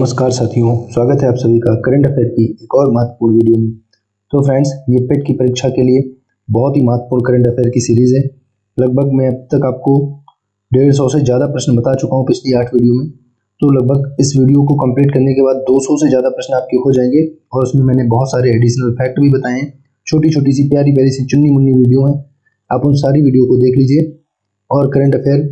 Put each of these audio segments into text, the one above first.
नमस्कार साथियों, स्वागत है आप सभी का करंट अफेयर की एक और महत्वपूर्ण वीडियो में। तो फ्रेंड्स, ये पेट की परीक्षा के लिए बहुत ही महत्वपूर्ण करंट अफेयर की सीरीज़ है। लगभग मैं अब तक आपको 150 से ज़्यादा प्रश्न बता चुका हूँ पिछली 8 वीडियो में। तो लगभग इस वीडियो को कंप्लीट करने के बाद 200 से ज़्यादा प्रश्न आपके हो जाएंगे और उसमें मैंने बहुत सारे एडिशनल फैक्ट भी बताए हैं। छोटी छोटी सी प्यारी प्यारी सी चुन्नी मुन्नी वीडियो हैं, आप उन सारी वीडियो को देख लीजिए और करंट अफेयर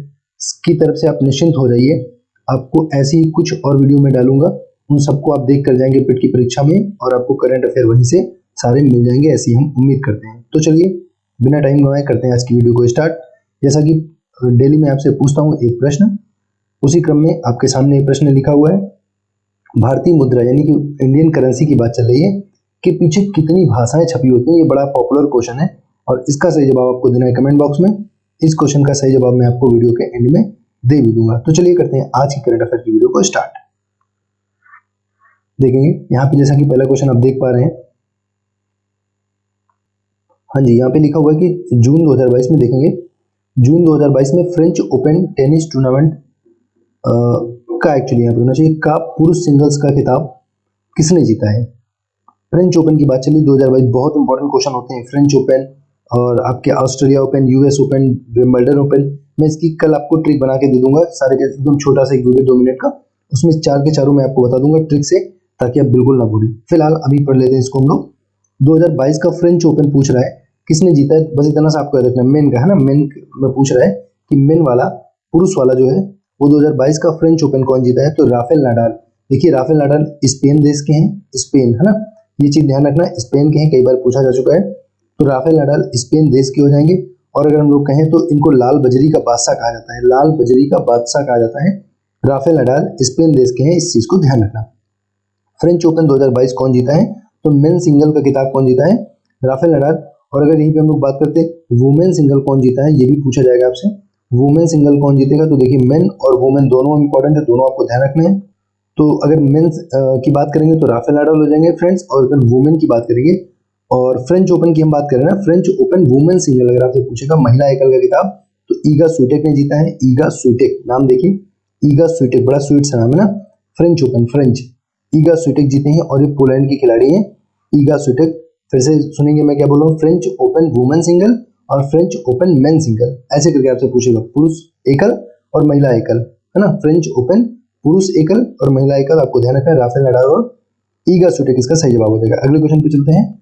की तरफ से आप निश्चिंत हो जाइए। आपको ऐसी कुछ और वीडियो में डालूंगा, उन सबको आप देख कर जाएंगे पेट की परीक्षा में और आपको करंट अफेयर वहीं से सारे मिल जाएंगे, ऐसी हम उम्मीद करते हैं। तो चलिए बिना टाइम गंवाए करते हैं आज की वीडियो को स्टार्ट। जैसा कि डेली मैं आपसे पूछता हूँ एक प्रश्न, उसी क्रम में आपके सामने एक प्रश्न लिखा हुआ है। भारतीय मुद्रा यानी कि इंडियन करेंसी की बात चल रही है कि पीछे कितनी भाषाएं छपी होती हैं। ये बड़ा पॉपुलर क्वेश्चन है और इसका सही जवाब आपको देना है कमेंट बॉक्स में। इस क्वेश्चन का सही जवाब मैं आपको वीडियो के एंड में दे भी दूंगा। तो चलिए करते हैं आज की करंट अफेयर की वीडियो को स्टार्ट। देखेंगे यहाँ पे जैसा कि पहला क्वेश्चन आप देख पा रहे हैं, हाँ जी, यहाँ पे लिखा हुआ है कि जून 2022 में देखेंगे, जून 2022 में फ्रेंच ओपन टेनिस टूर्नामेंट का एक्चुअली यहाँ पे होना चाहिए का पुरुष सिंगल्स का खिताब किसने जीता है। फ्रेंच ओपन की बात चली 2022, बहुत इंपॉर्टेंट क्वेश्चन होते हैं फ्रेंच ओपन और आपके Australia open, US open, Wimbledon open. मैं इसकी कल आपको ट्रिक बना के दे दूंगा, सारे के एकदम छोटा सा एक वीडियो 2 मिनट का, उसमें चार के चारों मैं आपको बता दूंगा ट्रिक से, ताकि आप बिल्कुल ना भूलें। फिलहाल अभी पढ़ लेते हैं इसको हम लोग। 2022 का फ्रेंच ओपन पूछ रहा है किसने जीता है, बस इतना सा आपको याद रखना, मेन का है ना, मेन में पूछ रहा है कि मेन वाला पुरुष वाला जो है वो 2022 का फ्रेंच ओपन कौन जीता है। तो राफेल नाडाल। देखिए राफेल नाडाल स्पेन देश के हैं, स्पेन है ना, ये चीज ध्यान रखना, स्पेन के हैं, कई बार पूछा जा चुका है। तो राफेल नाडाल स्पेन देश के हो जाएंगे। और अगर हम लोग कहें तो इनको लाल बजरी का बादशाह कहा जाता है, लाल बजरी का बादशाह कहा जाता है। राफेल नाडाल स्पेन देश के हैं, इस चीज को ध्यान रखना। फ्रेंच ओपन 2022 कौन जीता है, तो मेन सिंगल का खिताब कौन जीता है, राफेल नाडाल। और अगर यहीं पे हम लोग बात करते हैं वुमेन सिंगल कौन जीता है, ये भी पूछा जाएगा आपसे, वुमेन सिंगल कौन जीतेगा। तो देखिए मेन और वुमेन दोनों इंपॉर्टेंट है, दोनों आपको ध्यान रखना है। तो अगर मेंस की बात करेंगे तो राफेल नाडाल हो जाएंगे फ्रेंड्स, और अगर वुमेन की बात करेंगे और फ्रेंच ओपन की हम बात करें ना, फ्रेंच ओपन वुमेन सिंगल अगर आपसे पूछेगा महिला एकल का खिताब, तो ईगा स्विटेक ने जीता है। ईगा स्विटेक, नाम देखिए, ईगा स्विटेक, बड़ा स्वीट सा नाम है ना। फ्रेंच ओपन, फ्रेंच, ईगा स्विटेक जीते हैं और ये पोलैंड की खिलाड़ी हैं, ईगा स्विटेक। फिर से सुनेंगे मैं क्या बोल रहा हूँ, फ्रेंच ओपन वुमेन सिंगल और फ्रेंच ओपन मेन सिंगल, ऐसे करके आपसे पूछेगा, पुरुष एकल और महिला एकल, है ना। फ्रेंच ओपन पुरुष एकल और महिला एकल, आपको ध्यान रखना है। राफेल नाडाल और ईगा स्विटेक इसका सही जवाब हो जाएगा। अगले क्वेश्चन पे चलते हैं,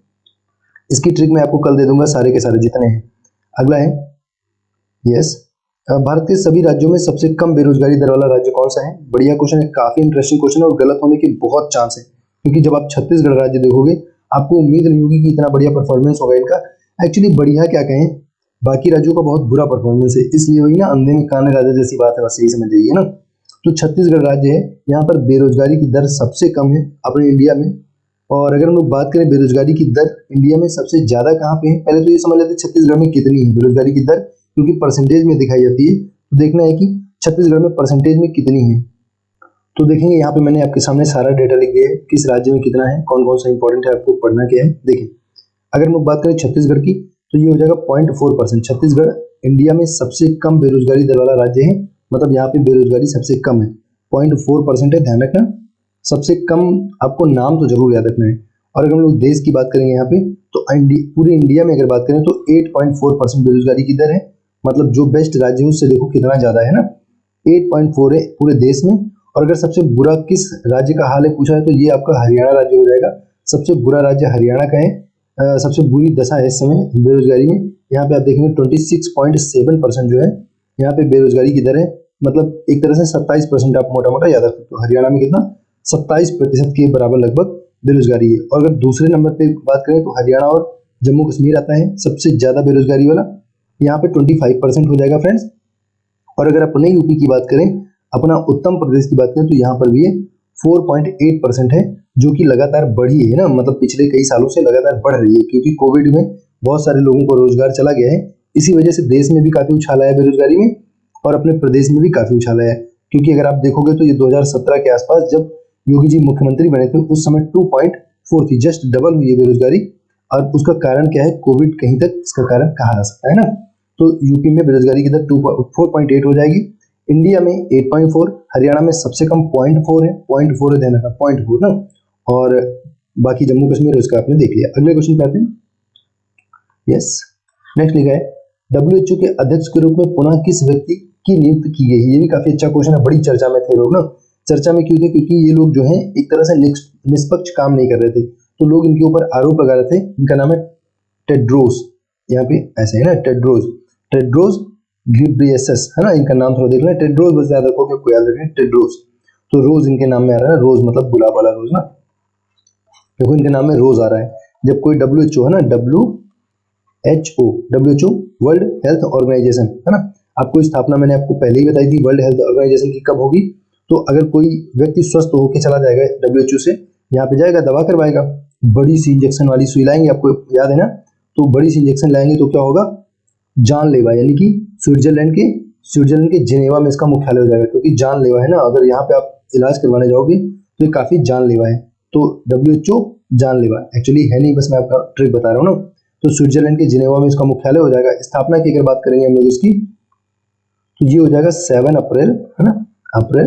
इसकी ट्रिक मैं आपको कल दे दूंगा, सारे के सारे जितने हैं। अगला है, यस, भारत के सभी राज्यों में सबसे कम बेरोजगारी दर वाला राज्य कौन सा है। बढ़िया क्वेश्चन है, काफी इंटरेस्टिंग क्वेश्चन है और गलत होने के बहुत चांस है, क्योंकि जब आप छत्तीसगढ़ राज्य देखोगे आपको उम्मीद नहीं होगी कि इतना बढ़िया परफॉर्मेंस होगा इनका। एक्चुअली बढ़िया क्या कहें, बाकी राज्यों का बहुत बुरा परफॉर्मेंस है, इसलिए वही ना, अंधे में कान राजा जैसी बात है, बस यही समझ जाइए ना। तो छत्तीसगढ़ राज्य है, यहाँ पर बेरोजगारी की दर सबसे कम है अपने इंडिया में। और अगर हम लोग बात करें बेरोजगारी की दर इंडिया में सबसे ज्यादा कहाँ पे है, पहले तो ये समझ लेते हैं छत्तीसगढ़ में कितनी है बेरोजगारी की दर, क्योंकि परसेंटेज में दिखाई जाती है। तो देखना है कि छत्तीसगढ़ में परसेंटेज में कितनी है। तो देखेंगे यहाँ पे मैंने आपके सामने सारा डेटा लिख दिया है, किस राज्य में कितना है, कौन कौन सा इंपॉर्टेंट है, आपको पढ़ना क्या है। देखिए अगर हम लोग बात करें छत्तीसगढ़ की, तो ये हो जाएगा 0.4%। छत्तीसगढ़ इंडिया में सबसे कम बेरोजगारी दर वाला राज्य है, मतलब यहाँ पे बेरोजगारी सबसे कम है, 0.4% है, ध्यान रखना। सबसे कम आपको नाम तो जरूर याद रखना है। और अगर हम लोग देश की बात करेंगे यहाँ पे, तो पूरे इंडिया में अगर बात करें तो 8.4% बेरोजगारी की दर है, मतलब जो बेस्ट राज्य है उससे देखो कितना ज्यादा है ना, 8.4 है पूरे देश में। और अगर सबसे बुरा किस राज्य का हाल है पूछा है, तो ये आपका हरियाणा राज्य हो जाएगा। सबसे बुरा राज्य हरियाणा का है, सबसे बुरी दशा है इस समय बेरोजगारी में। यहाँ पे आप देखेंगे 26.7% जो है यहाँ पे बेरोजगारी की दर है, मतलब एक तरह से 27% आप मोटा मोटा याद रख सकते हो। हरियाणा में कितना, 27% के बराबर लगभग बेरोजगारी है। और अगर दूसरे नंबर पे बात करें तो हरियाणा और जम्मू कश्मीर आता है सबसे ज्यादा बेरोजगारी वाला, यहाँ पे 25% हो जाएगा फ्रेंड्स। और अगर अपने यूपी की बात करें, अपना उत्तर प्रदेश की बात करें, तो यहाँ पर भी 4.8% है, जो कि लगातार बढ़ी है ना, मतलब पिछले कई सालों से लगातार बढ़ रही है, क्योंकि कोविड में बहुत सारे लोगों को रोजगार चला गया है। इसी वजह से देश में भी काफी उछाल आया बेरोजगारी में और अपने प्रदेश में भी काफी उछाल आया, क्योंकि अगर आप देखोगे तो ये 2017 के आसपास जब योगी जी मुख्यमंत्री बने थे, उस समय 2.4 थी, जस्ट डबल हुई है बेरोजगारी। और उसका कारण क्या है, कोविड कहीं तक इसका कारण कहा जा सकता है ना। तो यूपी में बेरोजगारी की दर 4.8 हो जाएगी, इंडिया में 8.4, हरियाणा में सबसे कम 0.4 है, 0.4 है, ध्यान रखना 0.4 ना, और बाकी जम्मू कश्मीर उसका आपने देख लिया। अगले क्वेश्चन पे आते हैं। यस, नेक्स्ट लिखा है WHO के अध्यक्ष के रूप में पुनः किस व्यक्ति की नियुक्ति की गई? ये भी काफी अच्छा क्वेश्चन है, बड़ी चर्चा में थे लोग ना। चर्चा में क्यों थे? क्योंकि ये लोग जो है एक तरह से निष्पक्ष काम नहीं कर रहे थे, तो लोग इनके ऊपर आरोप लगा रहे थे। इनका नाम है टेड्रोस, यहाँ पे ऐसे है ना, टेड्रोस घिब्रियेसस है ना, इनका नाम थोड़ा देख लें। टेड्रोस बस याद रखो, आपको याद रखें टेड्रोस, तो रोज इनके नाम में आ रहा है, रोज मतलब गुलाब वाला रोज ना, देखो इनके नाम में रोज आ रहा है। जब कोई WHO है ना, WHO वर्ल्ड हेल्थ ऑर्गेनाइजेशन है ना, आपको स्थापना मैंने आपको पहले ही बताई थी वर्ल्ड हेल्थ ऑर्गेनाइजेशन की कब होगी। तो अगर कोई व्यक्ति स्वस्थ होकर चला जाएगा WHO से, यहाँ पे जाएगा दवा करवाएगा, बड़ी सी इंजेक्शन वाली सुई लाएंगे, आपको याद है ना, तो बड़ी सी इंजेक्शन लाएंगे तो क्या होगा, जानलेवा, यानी कि स्विट्जरलैंड के जिनेवा में इसका मुख्यालय हो जाएगा, क्योंकि जानलेवा है ना, अगर यहाँ पे आप इलाज करवाने जाओगे तो ये काफी जानलेवा है। तो WHO जानलेवा एक्चुअली है नहीं, बस मैं आपका ट्रिक बता रहा हूँ ना। तो स्विट्जरलैंड के जिनेवा में इसका मुख्यालय हो जाएगा। स्थापना की अगर बात करेंगे हम लोग इसकी, तो ये हो जाएगा 7 अप्रैल है ना, अप्रैल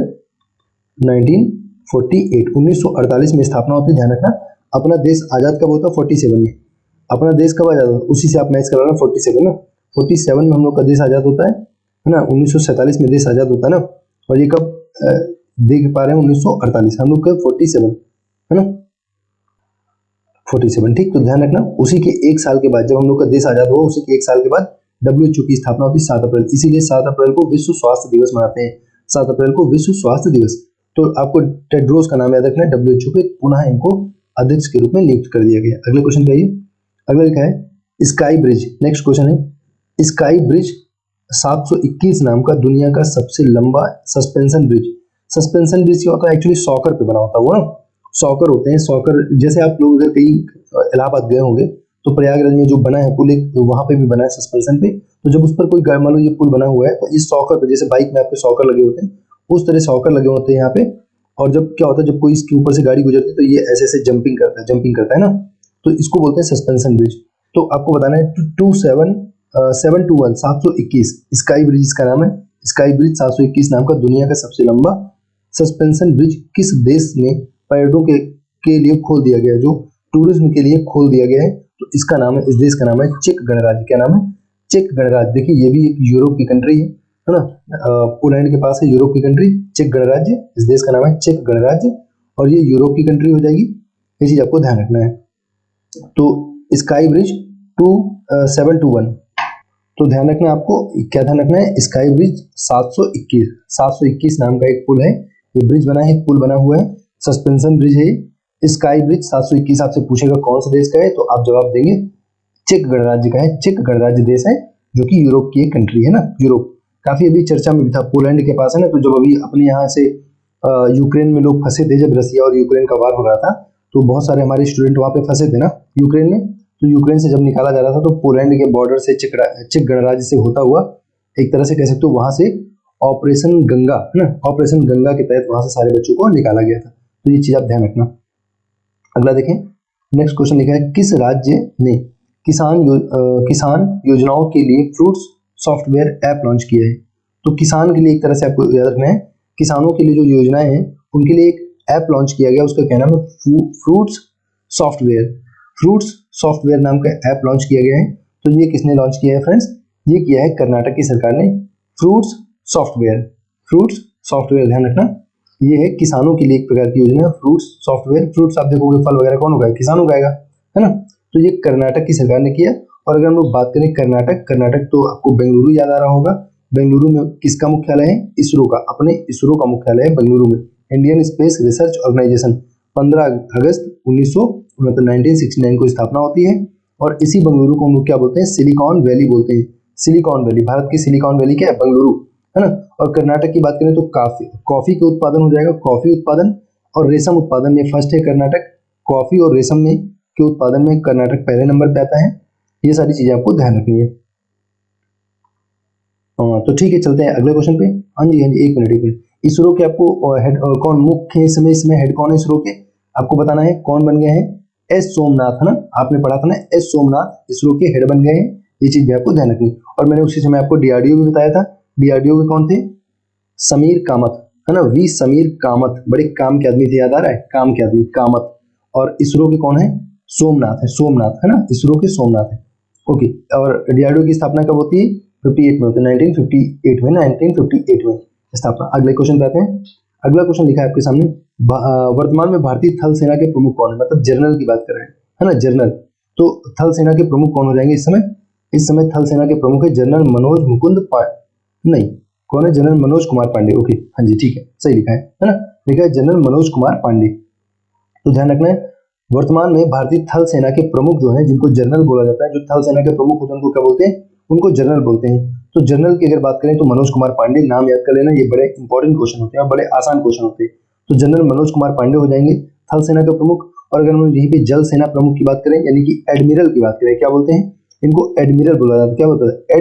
1948 में स्थापना होती है। ध्यान रखना, अपना देश आजाद कब होता है? 47 में। अपना देश कब आजाद होता है? उसी से आप मैच कर रहे हो, 47 ना, 47 में हम लोग का देश आजाद होता है ना। 1947 में देश आजाद होता है ना, और ये कब देख पा रहे हैं? 1948, हम लोग का 47 है ना, 47, ठीक। तो ध्यान रखना, उसी के एक साल के बाद जब हम लोग का देश आजाद हुआ, उसी के एक साल के बाद WHO की स्थापना होती है 7 अप्रैल। इसीलिए 7 अप्रैल को विश्व स्वास्थ्य दिवस मनाते हैं, 7 अप्रैल को विश्व स्वास्थ्य दिवस। तो आपको टेड्रोस का नाम याद रखना है, WHO के पुनः इनको अध्यक्ष के रूप में नियुक्त कर दिया गया। अगले क्वेश्चन पे आइए। अगला लिखा है स्काई ब्रिज, नेक्स्ट क्वेश्चन है स्काई ब्रिज 721 नाम का दुनिया का सबसे लंबा सस्पेंशन ब्रिज। सस्पेंशन ब्रिज क्या होता है? एक्चुअली सॉकर पे बना होता है वो ना, सॉकर होते हैं, सॉकर। जैसे आप लोग अगर कहीं इलाहाबाद गए होंगे तो प्रयागराज में जो बना है पुल, एक वहां पे भी बना है सस्पेंशन पे, तो जब उस पर कोई मान लो ये पुल बना हुआ है, तो इस सॉकर पे, जैसे बाइक में आपके सॉकर लगे होते हैं, उस तरह सॉकर लगे होते हैं यहाँ पे। और जब क्या होता है, जब कोई इसके ऊपर से गाड़ी गुजरती है तो ये ऐसे ऐसे जंपिंग करता है ना, तो इसको बोलते हैं सस्पेंशन ब्रिज। तो आपको बताना है 721 स्काई ब्रिज इसका नाम है। स्काई ब्रिज 721 नाम का दुनिया का सबसे लंबा सस्पेंशन ब्रिज किस देश में पर्यटकों के लिए खोल दिया गया है, जो टूरिज्म के लिए खोल दिया गया है? तो इसका नाम है, इस देश का नाम है चेक गणराज्य। क्या नाम है? चेक गणराज्य। देखिए ये भी एक यूरोप की कंट्री है ना, पोलैंड के पास है यूरोप की कंट्री चेक गणराज्य। इस देश का नाम है चेक गणराज्य, और ये यूरोप की कंट्री हो जाएगी, ये चीज आपको ध्यान रखना है। तो स्काई ब्रिज 721, तो ध्यान रखना, आपको क्या ध्यान रखना है? स्काई ब्रिज 721 नाम का एक पुल है, ये ब्रिज बना है, पुल बना हुआ है, सस्पेंशन ब्रिज है। स्काई ब्रिज 721 आपसे पूछेगा कौन सा देश का है, तो आप जवाब देंगे चेक गणराज्य का है। चेक गणराज्य देश है जो कि यूरोप की एक कंट्री है ना, यूरोप। काफी अभी चर्चा में भी था, पोलैंड के पास है ना, तो जब अभी अपने यहाँ से यूक्रेन में लोग फंसे थे, जब रसिया और यूक्रेन का वार हो रहा था, तो बहुत सारे हमारे स्टूडेंट वहां पे फंसे थे ना यूक्रेन में, तो यूक्रेन से जब निकाला जा रहा था, तो पोलैंड के बॉर्डर से चेक गणराज्य से होता हुआ, एक तरह से कह सकते हो वहां से ऑपरेशन गंगा है ना, ऑपरेशन गंगा के तहत वहां से सारे बच्चों को निकाला गया था। तो ये चीज आप ध्यान रखना। अगला देखें, नेक्स्ट क्वेश्चन लिखा है किस राज्य ने किसान योजनाओं के लिए फ्रूट्स सॉफ्टवेयर ऐप लॉन्च किया है? तो किसान के लिए एक तरह से आपको याद रखना है, किसानों के लिए जो योजनाएं हैं उनके लिए एक ऐप लॉन्च किया गया, उसका क्या नाम है? फ्रूट्स सॉफ्टवेयर नाम का ऐप लॉन्च किया गया है। तो ये किसने लॉन्च किया है फ्रेंड्स? ये किया है कर्नाटक की सरकार ने, फ्रूट्स सॉफ्टवेयर ध्यान रखना, ये है किसानों के लिए एक प्रकार की योजना है, फ्रूट्स सॉफ्टवेयर। फ्रूट्स आप देखोगे फल वगैरह कौन उगाएगा? किसान उगाएगा है ना, तो ये कर्नाटक की सरकार ने किया। और अगर हम लोग बात करें कर्नाटक तो आपको बेंगलुरु याद आ रहा होगा। बेंगलुरु में किसका मुख्यालय है? इसरो का, अपने इसरो का मुख्यालय है बेंगलुरु में। इंडियन स्पेस रिसर्च ऑर्गेनाइजेशन 15 अगस्त 1969 को स्थापना होती है, और इसी बेंगलुरु को हम लोग क्या बोलते हैं? सिलिकॉन वैली बोलते हैं। सिलिकॉन वैली, भारत की सिलिकॉन वैली क्या है? बेंगलुरु है ना। और कर्नाटक की बात करें तो कॉफी के उत्पादन हो जाएगा, कॉफी उत्पादन और रेशम उत्पादन में फर्स्ट है कर्नाटक। कॉफी और रेशम में के उत्पादन में कर्नाटक पहले नंबर पे आता है। ये सारी चीजें आपको ध्यान रखनी है। तो ठीक है, चलते हैं अगले क्वेश्चन पे। हाँ जी, एक मिनट। इसरो के आपको हेड कौन मुख्य इसमें हेड कौन है इसरो के? आपको बताना है कौन बन गए हैं? एस सोमनाथ है ना, आपने पढ़ा था ना, एस सोमनाथ इसरो के हेड बन गए हैं। ये चीज भी आपको ध्यान रखनी। और मैंने उसी समय आपको DRDO भी बताया था। DRDO के कौन थे? समीर कामत है ना, वी समीर कामत, बड़े काम के आदमी थे, याद आ रहा है, काम के आदमी कामत। और इसरो के कौन है, सोमनाथ है, सोमनाथ है ना, इसरो के सोमनाथ है। ओके, और डीआरडीओ की स्थापना कब होती है, 58 में होती है, 1958 में, 1958 में स्थापना। अगले क्वेश्चन पे आते हैं। अगला क्वेश्चन लिखा है आपके सामने, वर्तमान में भारतीय थल सेना के प्रमुख कौन है, मतलब जनरल की बात कर रहे हैं, है ना, जनरल। तो थल सेना के प्रमुख कौन हो जाएंगे इस समय, इस समय थल सेना के प्रमुख है जनरल मनोज मुकुंद नहीं, कौन है, जनरल मनोज कुमार पांडे। ओके, हाँ जी, ठीक है, सही लिखा है ना, लिखा है जनरल मनोज कुमार पांडे। तो ध्यान रखना है, वर्तमान में भारतीय थल सेना के प्रमुख जो है, जिनको जनरल बोला जाता है, जो थल सेना के प्रमुख होते हैं उनको क्या बोलते हैं, उनको जनरल बोलते हैं। तो जनरल की अगर बात करें तो मनोज कुमार पांडे, नाम याद कर लेना, ये बड़े इंपॉर्टेंट क्वेश्चन होते हैं और बड़े आसान क्वेश्चन होते हैं। तो जनरल मनोज कुमार पांडे हो जाएंगे थल सेना के प्रमुख। और अगर हम यहीं पे जल सेना प्रमुख की बात करें, यानी कि एडमिरल की बात करें, क्या बोलते हैं इनको, एडमिरल बोला जाता है, क्या बोलता है,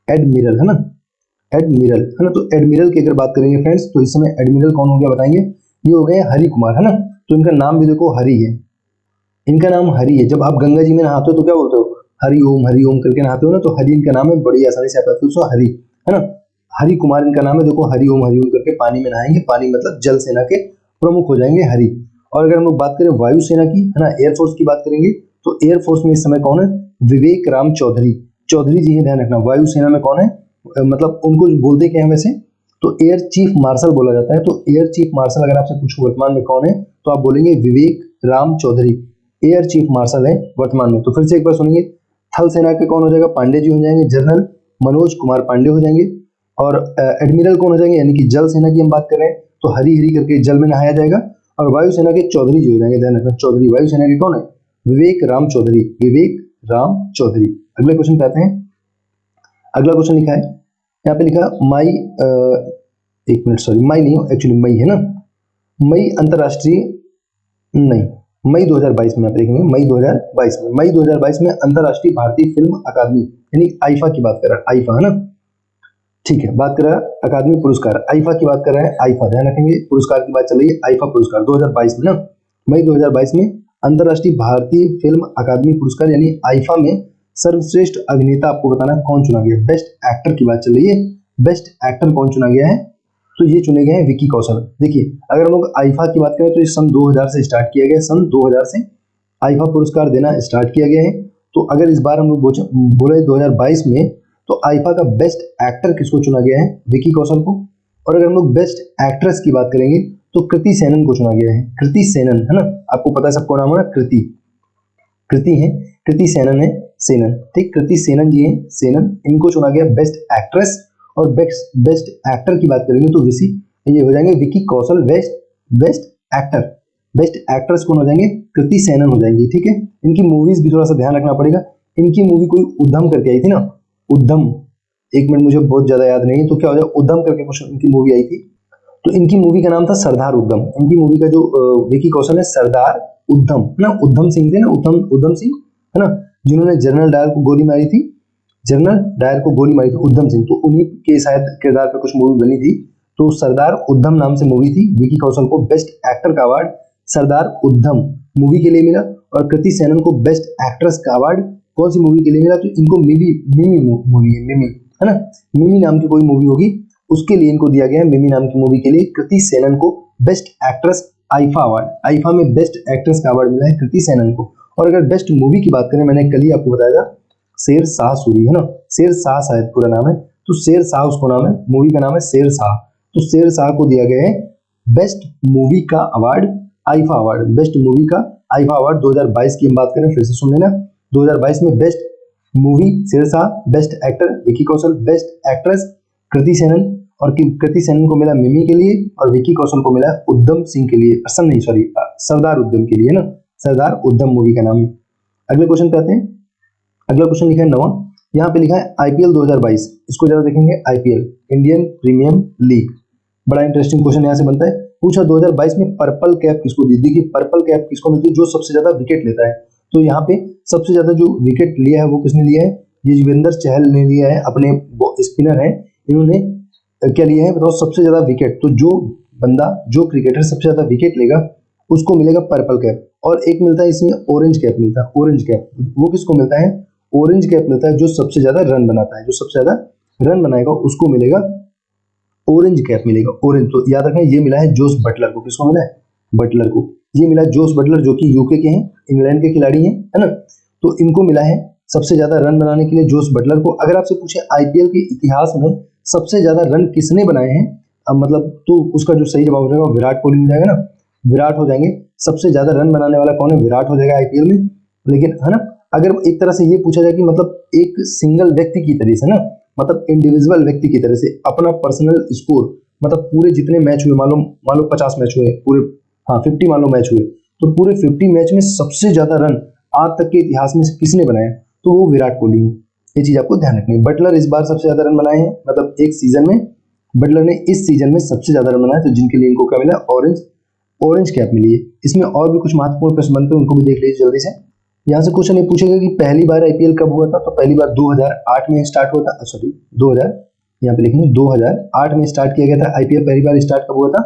एडमिरल, है ना, एडमिरल, है ना। तो एडमिरल की अगर बात करेंगे फ्रेंड्स, तो इस समय एडमिरल कौन हो गया बताएंगे, ये हो गए हरि कुमार, है ना। तो इनका नाम भी देखो हरि है, इनका नाम हरि है। जब आप गंगा जी में नहाते हो तो क्या बोलते हो, हरि ओम करके नहाते हो ना, तो हरि इनका नाम है, बड़ी आसानी से आप कहते हो हरि, है ना। हरि कुमार इनका नाम है, देखो हरि ओम करके पानी में नहाएंगे, पानी मतलब जल सेना के प्रमुख हो जाएंगे हरि। और अगर हम लोग बात करें वायुसेना की, है ना, एयरफोर्स की बात करेंगे, तो एयरफोर्स में इस समय कौन है, विवेक राम चौधरी, चौधरी जी है, ध्यान रखना। वायुसेना में कौन है, मतलब उनको बोलते क्या है वैसे, तो एयर चीफ मार्शल बोला जाता है। तो एयर चीफ मार्शल अगर आपसे पूछो वर्तमान में कौन है, तो आप बोलेंगे Vivek Ram Chaudhari, air chief marshal है वर्तमान में। तो फिर से एक बार सुनिए, थल सेना के कौन हो जाएगा, पांडे जी हो जाएंगे, जनरल मनोज कुमार पांडे हो जाएंगे। और एडमिरल कौन हो जाएंगे, यानी कि जल सेना की हम बात कर रहे हैं, तो हरी हरी करके जल में नहाया जाएगा। और वायुसेना के चौधरी जी हो जाएंगे, ध्यान रखना, चौधरी, वायुसेना के कौन है, विवेक राम चौधरी, विवेक राम चौधरी। अगले क्वेश्चन पे आते हैं। अगला क्वेश्चन लिखा है, यहाँ पे लिखा मई, एक मिनट, सॉरी, मई नहीं, एक्चुअली मई है ना, मई अंतरराष्ट्रीय, नहीं, मई 2022 में आप देखेंगे, मई 2022 में, मई 2022 में अंतरराष्ट्रीय भारतीय फिल्म अकादमी यानी आईफा की बात कर रहा है, आईफा, है ना, ठीक है, बात कर रहा है अकादमी पुरस्कार, आईफा की बात कर रहे हैं, आईफा, ध्यान रखेंगे, पुरस्कार की बात चल रही है, आईफा पुरस्कार 2022 में ना, मई 2022 में अंतरराष्ट्रीय भारतीय फिल्म अकादमी पुरस्कार यानी आईफा में सर्वश्रेष्ठ अभिनेता आपको बताना कौन चुना गया, बेस्ट एक्टर की बात चल रही है, बेस्ट एक्टर कौन चुना गया है, तो ये चुने गए हैं विकी कौशल। देखिए, अगर हम लोग आईफा की बात करें तो इस सन 2000 से स्टार्ट किया गया, सन 2000 से आईफा पुरस्कार देना स्टार्ट किया गया है। तो अगर इस बार हम लोग बोले 2022 में, तो आईफा का बेस्ट एक्टर किसको चुना गया है, विकी कौशल को। और अगर हम लोग बेस्ट एक्ट्रेस की बात करेंगे तो कृति सेनन को चुना गया है, कृति सेनन, है ना, आपको पता है सबको नाम है ना, कृति, कृति है, कृति सेनन है, सेनन, ठीक, कृति सेनन जी हैं, सेनन, इनको चुना गया बेस्ट एक्ट्रेस। और बेस्ट एक्टर की बात करेंगे तो ये हो जाएंगे Vicky Kaushal, best actor. Best actress कौन हो जाएंगे, कृति सेनन हो जाएंगी, ठीक है। इनकी मूवीज भी थोड़ा सा ध्यान रखना पड़ेगा, इनकी मूवी कोई उद्धम करके आई थी ना, उद्धम, एक मिनट, मुझे बहुत ज्यादा याद नहीं है, तो क्या हो जाए, उद्धम करके कुछ इनकी मूवी आई थी, तो इनकी मूवी का नाम था सरदार उद्धम। इनकी मूवी का जो विकी कौशल है, सरदार उद्धम, है ना, उद्धम सिंह थे ना, उद्धम सिंह, है ना, जिन्होंने जनरल डायर को गोली मारी थी, जनरल डायर को गोली मारी थी उद्धम सिंह, तो उन्हीं के शायद किरदार पे कुछ मूवी बनी थी। तो सरदार उद्धम नाम से मूवी थी, विकी कौशल को बेस्ट एक्टर का अवार्ड सरदार उद्धम मूवी के लिए मिला। और कृति सेनन को बेस्ट एक्ट्रेस का अवार्ड कौन सी मूवी के लिए मिला, तो इनको मिमी मूवी है, मिमी, है ना, मिमी नाम की कोई मूवी होगी, उसके लिए इनको दिया गया है, मिमी नाम की मूवी के लिए कृति सेनन को best actress IIFA award, IIFA में बेस्ट एक्ट्रेस का अवार्ड मिला है कृति सेनन को। और अगर बेस्ट मूवी की बात करें, मैंने कल ही आपको बताया था, शेर शाह सूरी, है ना, शेर शाह शायद पूरा नाम है, तो शेर शाह उसको नाम है, मूवी का नाम है शेर शाह। तो शेर शाह को दिया गया है बेस्ट मूवी का award, IIFA award, best movie का आईफा अवार्ड 2022 की हम बात करें, फिर से सुन लेना, 2022 में best movie Sher Shah, best actor Vicky Kaushal, best actress Kriti Sanon, और कृति सेनन को मिला मिमी के लिए, और विकी कौशल को मिला उद्धम सिंह के लिए, सरदार उद्धम के लिए, है ना, सरदार उद्धम मूवी का नाम है। अगले क्वेश्चन पे आते हैं। अगला क्वेश्चन लिखा है 9वां, यहाँ पे लिखा है आईपीएल 2022, इसको जरा देखेंगे, आईपीएल इंडियन प्रीमियम लीग, बड़ा इंटरेस्टिंग क्वेश्चन यहाँ से बनता है। पूछा 2022 में पर्पल कैप किसको दी, देखिए पर्पल कैप किसको मिलती है, जो सबसे ज्यादा विकेट लेता है। तो यहाँ पे सबसे ज्यादा जो विकेट लिया है वो किसने लिया है, ये युजवेंद्र चहल ने लिया है, अपने स्पिनर है, इन्होंने क्या लिया है बताओ, सबसे ज्यादा विकेट। तो जो बंदा, जो क्रिकेटर सबसे ज्यादा विकेट लेगा उसको मिलेगा पर्पल कैप। और एक मिलता है इसमें ऑरेंज कैप मिलता है, ऑरेंज कैप वो किसको मिलता है, ऑरेंज कैप मिलता है जो सबसे ज्यादा रन बनाता है, जो सबसे ज्यादा रन बनाएगा उसको मिलेगा ऑरेंज कैप मिलेगा, ऑरेंज। तो याद रखना ये मिला है जोस बटलर को। किसको मिला है? बटलर को। ये मिला जोस बटलर जो कि यूके के हैं, इंग्लैंड के खिलाड़ी हैं, है ना। तो इनको मिला है सबसे ज्यादा रन बनाने के लिए जोस बटलर को। अगर आपसे पूछे आईपीएल के इतिहास में सबसे ज्यादा रन किसने बनाए हैं, मतलब तो उसका जो सही जवाब हो जाएगा विराट कोहली हो जाएगा ना, विराट हो जाएंगे। सबसे ज्यादा रन बनाने वाला कौन है? विराट हो जाएगा आईपीएल में। लेकिन है ना, अगर एक तरह से ये पूछा जाए कि मतलब एक सिंगल व्यक्ति की तरह से ना, मतलब इंडिविजुअल व्यक्ति की तरह से अपना पर्सनल स्कोर, मतलब पूरे जितने मैच हुए, मान लो 50 मैच हुए पूरे, हाँ 50 मान लो मैच हुए, तो पूरे 50 मैच में सबसे ज्यादा रन आज तक के इतिहास में किसने बनाया? तो वो विराट कोहली है। ये चीज आपको ध्यान रखनी है। बटलर इस बार सबसे ज्यादा रन बनाए हैं, मतलब एक सीजन में बटलर ने इस सीजन में सबसे ज्यादा रन बनाए, तो जिनके लिए इनको क्या मिला? ऑरेंज कैप मिली है। इसमें और भी कुछ महत्वपूर्ण प्रश्न बनते हैं, उनको भी देख लीजिए जल्दी से। यहाँ से क्वेश्चन ये पूछेगा कि पहली बार आईपीएल कब हुआ था? तो पहली बार 2008 में स्टार्ट हुआ था, सॉरी 2000, यहाँ पे लिखेंगे 2008 में स्टार्ट किया गया था आईपीएल। पहली बार स्टार्ट कब हुआ था?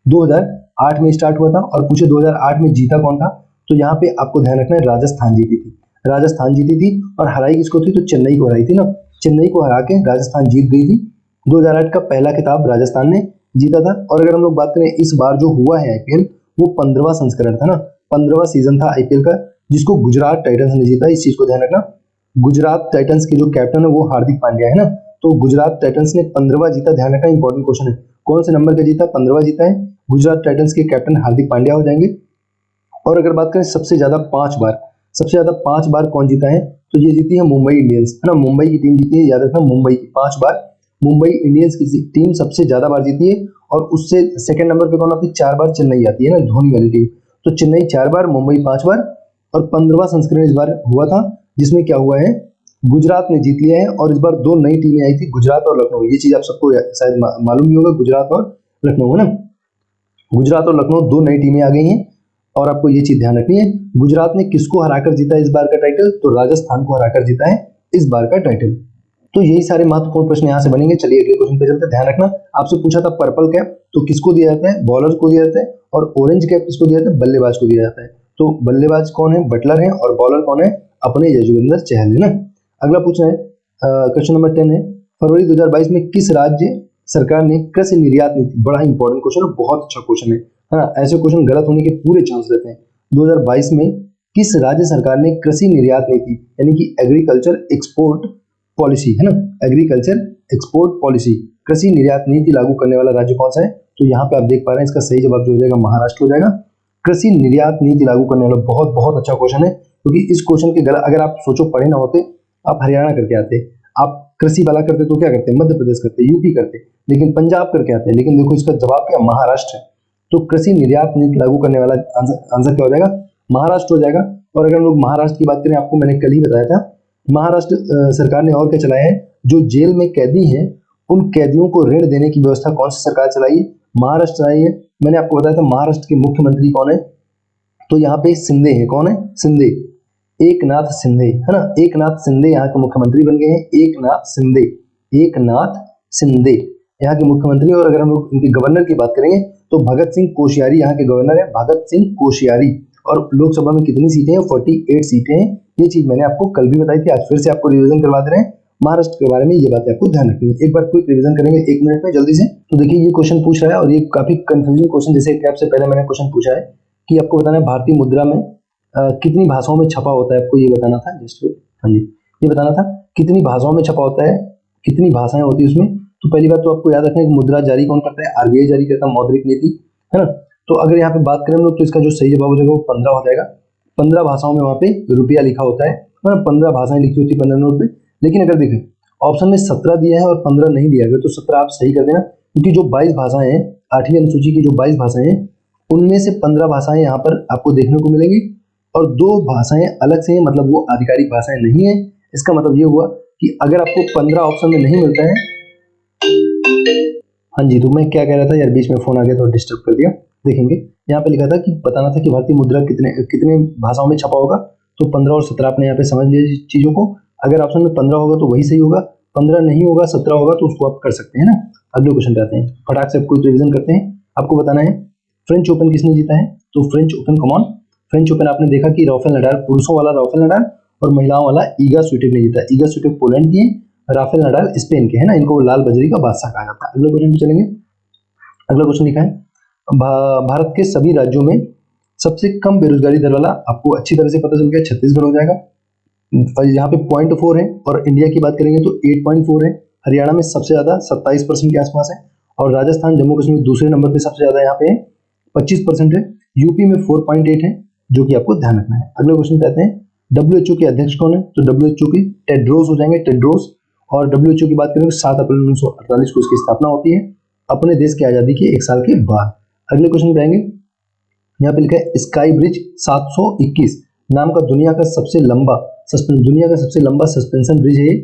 2008 में स्टार्ट हुआ था। और पूछे 2008 में जीता कौन था? तो यहाँ पे आपको ध्यान रखना है राजस्थान जीती थी, राजस्थान जीती थी। और हराई किसको थी? तो चेन्नई को हराई थी ना, चेन्नई को हरा के राजस्थान जीत गई थी। 2008 का पहला खिताब राजस्थान ने जीता था। और अगर हम लोग बात करें इस बार जो हुआ है आईपीएल, वो 15वां संस्करण था ना, 15वां सीजन था आईपीएल का, जिसको गुजरात टाइटंस ने जीता। इस चीज को ध्यान रखना। गुजरात टाइटंस के जो कैप्टन है वो हार्दिक पांड्या है ना, तो गुजरात टाइटंस ने 15वां जीता। ध्यान रखना, इंपॉर्टेंट क्वेश्चन है। कौन से नंबर का जीता? 15वां जीता है। गुजरात टाइटंस के कैप्टन हार्दिक पांड्या हो जाएंगे। और अगर बात करें सबसे ज्यादा 5 बार कौन जीता है? तो ये जीती है मुंबई इंडियंस, है ना, मुंबई की टीम जीती है। याद रखना, मुंबई की 5 बार, मुंबई इंडियंस की टीम सबसे ज्यादा बार जीती है। और उससे सेकंड नंबर पे कौन आती है? 4 बार चेन्नई आती है ना, धोनी वाली टीम। तो चेन्नई 4 बार, मुंबई 5 बार। और 15वां संस्करण इस बार हुआ था, जिसमें क्या हुआ है? गुजरात ने जीत लिया है। और इस बार 2 नई टीमें आई थी, गुजरात और लखनऊ। ये चीज आप सबको शायद मालूम भी होगा, गुजरात और लखनऊ, है ना। गुजरात और लखनऊ 2 नई टीमें आ गई हैं। और आपको ये चीज ध्यान रखनी है, गुजरात ने किसको हराकर जीता इस बार का टाइटल? तो राजस्थान को हराकर जीता है इस बार का टाइटल। तो यही सारे महत्वपूर्ण प्रश्न यहाँ से बनेंगे। चलिए अगले क्वेश्चन पे चलते हैं। ध्यान रखना, आपसे पूछा था पर्पल कैप तो किसको दिया जाता है? बॉलर को दिया जाता है। और ऑरेंज कैप किसको दिया जाता है? बल्लेबाज को दिया जाता है। तो बल्लेबाज कौन है? बटलर है। और बॉलर कौन है? अपने यजुवेंद्र चहल, है ना। अगला पूछना है, क्वेश्चन नंबर 10 है, फरवरी 2022 में किस राज्य सरकार ने कृषि निर्यात नीति, बड़ा इंपॉर्टेंट क्वेश्चन है, बहुत अच्छा क्वेश्चन है, हाँ ऐसे क्वेश्चन गलत होने के पूरे चांस रहते हैं। 2022 में किस राज्य सरकार ने कृषि निर्यात नीति यानी कि एग्रीकल्चर एक्सपोर्ट पॉलिसी, है ना, एग्रीकल्चर एक्सपोर्ट पॉलिसी, कृषि निर्यात नीति लागू करने वाला राज्य कौन सा है? तो यहाँ पे आप देख पा रहे हैं, इसका सही जवाब जो हो जाएगा महाराष्ट्र हो जाएगा। कृषि निर्यात नीति लागू करने वाला बहुत बहुत अच्छा क्वेश्चन है, क्योंकि इस क्वेश्चन के अगर आप सोचो पढ़े ना होते, आप हरियाणा करके आते, आप कृषि वाला करते तो क्या करते? मध्य प्रदेश करते, यूपी करते, लेकिन पंजाब करके आते हैं। लेकिन देखो इसका जवाब क्या? महाराष्ट्र है। तो कृषि निर्यात नीति लागू करने वाला आंसर क्या हो जाएगा? महाराष्ट्र हो जाएगा। और अगर हम लोग महाराष्ट्र की बात करें, आपको मैंने कल ही बताया था, महाराष्ट्र सरकार ने और क्या चलाया है? जो जेल में कैदी हैं उन कैदियों को ऋण देने की व्यवस्था कौन सी सरकार चलाई है? महाराष्ट्र चलाई है। मैंने आपको बताया था महाराष्ट्र के मुख्यमंत्री कौन है? तो यहाँ पे शिंदे है। कौन है? शिंदे, एकनाथ शिंदे, है ना। एकनाथ शिंदे यहाँ के मुख्यमंत्री बन गए हैं। एकनाथ शिंदे, एकनाथ शिंदे यहाँ के मुख्यमंत्री। और अगर हम लोग इनके गवर्नर की बात करेंगे तो भगत सिंह कोश्यारी यहाँ के गवर्नर है, भगत सिंह कोश्यारी। और लोकसभा में कितनी सीटें हैं? 48 सीटें हैं। ये चीज मैंने आपको कल भी बताई थी, आज फिर से आपको रिवीजन करवा दे रहे हैं। महाराष्ट्र के बारे में ये बात आपको ध्यान रखनी है। एक बार क्विक रिवीजन करेंगे 1 मिनट में जल्दी से। तो देखिए ये क्वेश्चन पूछ रहा है और ये काफी कंफ्यूजिंग क्वेश्चन, जैसे कैप से पहले मैंने क्वेश्चन पूछा है कि आपको बताना है भारतीय मुद्रा में कितनी भाषाओं में छपा होता है, आपको ये बताना था। जस्ट वेट, हाँ जी, ये बताना था कितनी भाषाओं में छपा होता है, कितनी भाषाएं होती है उसमें। तो पहली बात तो आपको याद रखना है कि मुद्रा जारी कौन करता है? आरबीआई जारी करता है, मौद्रिक नीति, है ना। तो अगर यहाँ पे बात करें हम लोग तो इसका जो सही जवाब हो जाएगा वो 15 हो जाएगा। 15 भाषाओं में वहाँ पे रुपया लिखा होता है, 15 भाषाएं लिखी होती है 15 नोट पे। लेकिन अगर देखें ऑप्शन में 17 दिया है और 15 नहीं दिया गया, तो 17 आप सही कर देना, क्योंकि जो 22 भाषाएं हैं 8वीं अनुसूची की, जो 22 भाषाएं हैं उनमें से 15 भाषाएं यहाँ पर आपको देखने को मिलेंगी और 2 भाषाएं अलग से हैं, मतलब वो आधिकारिक भाषाएं नहीं है। इसका मतलब ये हुआ कि अगर आपको 15 ऑप्शन में नहीं मिलता है, हाँ जी, तो मैं क्या कह रहा था यार, बीच में फोन आ गया तो डिस्टर्ब कर दिया। देखेंगे यहाँ पे लिखा था कि बताना था कि भारतीय मुद्रा कितने भाषाओं में छपा होगा, तो 15 और 17 आपने यहाँ पे समझ लिया चीजों को। अगर ऑप्शन में 15 होगा तो वही सही होगा, 15 नहीं होगा 17 होगा तो उसको आप कर सकते हैं ना। अगले क्वेश्चन पे आते हैं, फटाक से आपको रिविजन करते हैं। आपको बताना है फ्रेंच ओपन किसने जीता है? तो French open, come on, French open आपने देखा कि राफेल नडाल, पुरुषों वाला राफेल नडाल और महिलाओं वाला ईगा स्विटेक ने जीता। ईगा स्विटेक पोलैंड की है राफेल नडाल स्पेन के है ना, इनको लाल बजरी का बादशाह कहा जाता है। अगले क्वेश्चन पे चलेंगे। अगला क्वेश्चन लिखा है भारत के सभी राज्यों में सबसे कम बेरोजगारी दर वाला आपको अच्छी तरह से पता चल गया छत्तीसगढ़ हो जाएगा, और यहाँ पे 0.4 है। और इंडिया की बात करेंगे तो 8.4 है। हरियाणा में सबसे ज्यादा 27% के आसपास है, और राजस्थान जम्मू कश्मीर दूसरे नंबर पे सबसे ज्यादा यहाँ पे 25% है। यूपी में 4.8 है, जो कि आपको ध्यान रखना है। अगले क्वेश्चन पे आते हैं, WHO के अध्यक्ष कौन है? तो WHO के टेड्रोस हो जाएंगे, टेड्रोस। और WHO की बात करें तो 7 अप्रैल 1948 को इसकी स्थापना होती है, अपने देश की आजादी के 1 साल के बाद। अगले क्वेश्चन पे आएंगे, यहाँ पे लिखा है स्काई ब्रिज 721 नाम का दुनिया का सबसे लंबा सस्पेंशन ब्रिज है।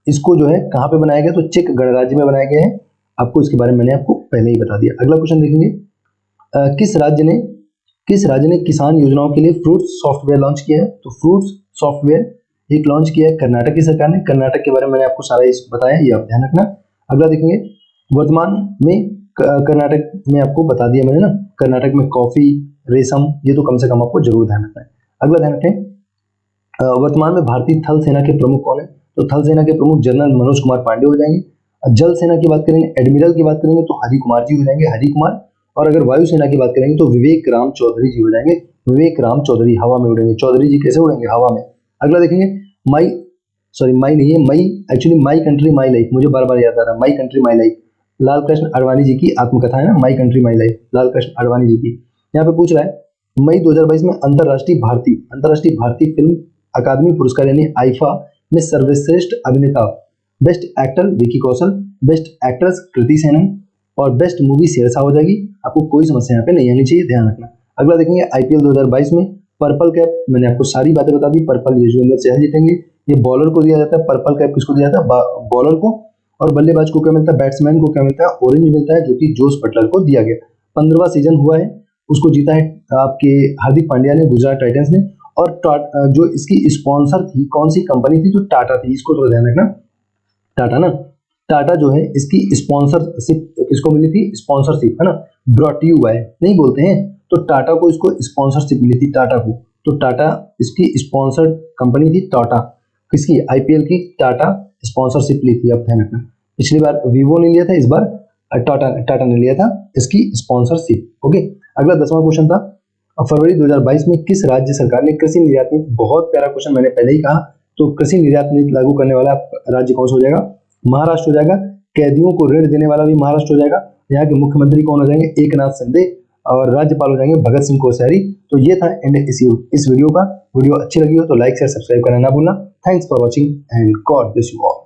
इसको जो है कहाँ पे बनाया गया? तो चेक गणराज्य में बनाया गया है। आपको इसके बारे में मैंने आपको पहले ही बता दिया। अगला क्वेश्चन देखेंगे, किस राज्य ने किसान योजनाओं के लिए फ्रूट्स सॉफ्टवेयर लॉन्च किया है? तो फ्रूट्स सॉफ्टवेयर एक लॉन्च किया है कर्नाटक की सरकार ने। कर्नाटक के बारे में मैंने आपको सारा इस बताया, ये आप ध्यान रखना। अगला देखेंगे, वर्तमान में कर्नाटक में आपको बता दिया मैंने ना, कर्नाटक में कॉफी, रेशम, ये तो कम से कम आपको जरूर ध्यान रखना है। अगला ध्यान रखें, वर्तमान में भारतीय थल सेना के प्रमुख कौन है? तो थल सेना के प्रमुख जनरल मनोज कुमार पांडे हो जाएंगे। जल सेना की बात करेंगे, एडमिरल की बात करेंगे तो हरि कुमार जी हो जाएंगे, हरि कुमार। और अगर वायुसेना की बात करेंगे तो विवेक राम चौधरी जी हो जाएंगे, विवेक राम चौधरी। हवा में उड़ेंगे, चौधरी जी कैसे उड़ेंगे? हवा में। अगला देखेंगे, माई नहीं है, माई कंट्री माई लाइफ, मुझे बार बार याद आ रहा है, my country my life, Lal Krishna Advani ji की आत्मकथा है ना, my country my life, Lal Krishna Advani ji की। यहाँ पे पूछ रहा है, मई 2022 में अंतरराष्ट्रीय भारतीय फिल्म अकादमी पुरस्कार यानी आईफा में सर्वश्रेष्ठ अभिनेता best actor Vicky Kaushal, best actress Kriti Sanon और बेस्ट मूवी शेरशाह हो जाएगी। आपको कोई समस्या यहाँ पे नहीं आनी चाहिए, ध्यान रखना। अगला देखेंगे, आईपीएल 2022 में पर्पल कैप, मैंने आपको सारी बातें बता दी। पर्पल युजवेंद्र चहल जीतेंगे, ये बॉलर को दिया जाता है। पर्पल कैप किसको दिया जाता है? बॉलर को। और बल्लेबाज को क्या मिलता है? बैट्समैन को क्या मिलता है? ऑरेंज मिलता है, जो कि जोस बटलर को दिया गया। 15वां सीजन हुआ है, उसको जीता है आपके हार्दिक पांड्या ने, गुजरात टाइटंस ने। और जो इसकी स्पॉन्सर थी, कौन सी कंपनी थी? तो टाटा थी, इसको थोड़ा ध्यान रखना। टाटा ना, टाटा जो है इसकी स्पॉन्सरशिप किसको मिली थी? स्पॉन्सरशिप है ना, ब्रॉट यू बाय नहीं बोलते हैं, तो टाटा को इसको स्पॉन्सरशिप मिली थी, टाटा को। तो टाटा इसकी स्पॉन्सर्ड कंपनी थी, टाटा किसकी? आईपीएल की टाटा स्पॉन्सरशिप ली थी, आप ध्यान रखना। पिछली बार वीवो ने लिया था, इस बार टाटा ने लिया था इसकी स्पॉन्सरशिप। ओके। अगला 10वां क्वेश्चन था, फरवरी 2022 में किस राज्य सरकार ने कृषि निर्यात नीति, बहुत प्यारा क्वेश्चन, मैंने पहले ही कहा, तो कृषि निर्यात नीति लागू करने वाला राज्य कौन सा हो जाएगा? महाराष्ट्र हो जाएगा। कैदियों को ऋण देने वाला भी महाराष्ट्र हो जाएगा। यहाँ के मुख्यमंत्री कौन हो जाएंगे? एकनाथ शिंदे। और राज्यपाल हो जाएंगे भगत सिंह कोश्यारी। तो ये था एंड इस वीडियो का। वीडियो अच्छी लगी हो तो लाइक शेयर सब्सक्राइब करना ना भूलना। Thanks for watching and God bless you all.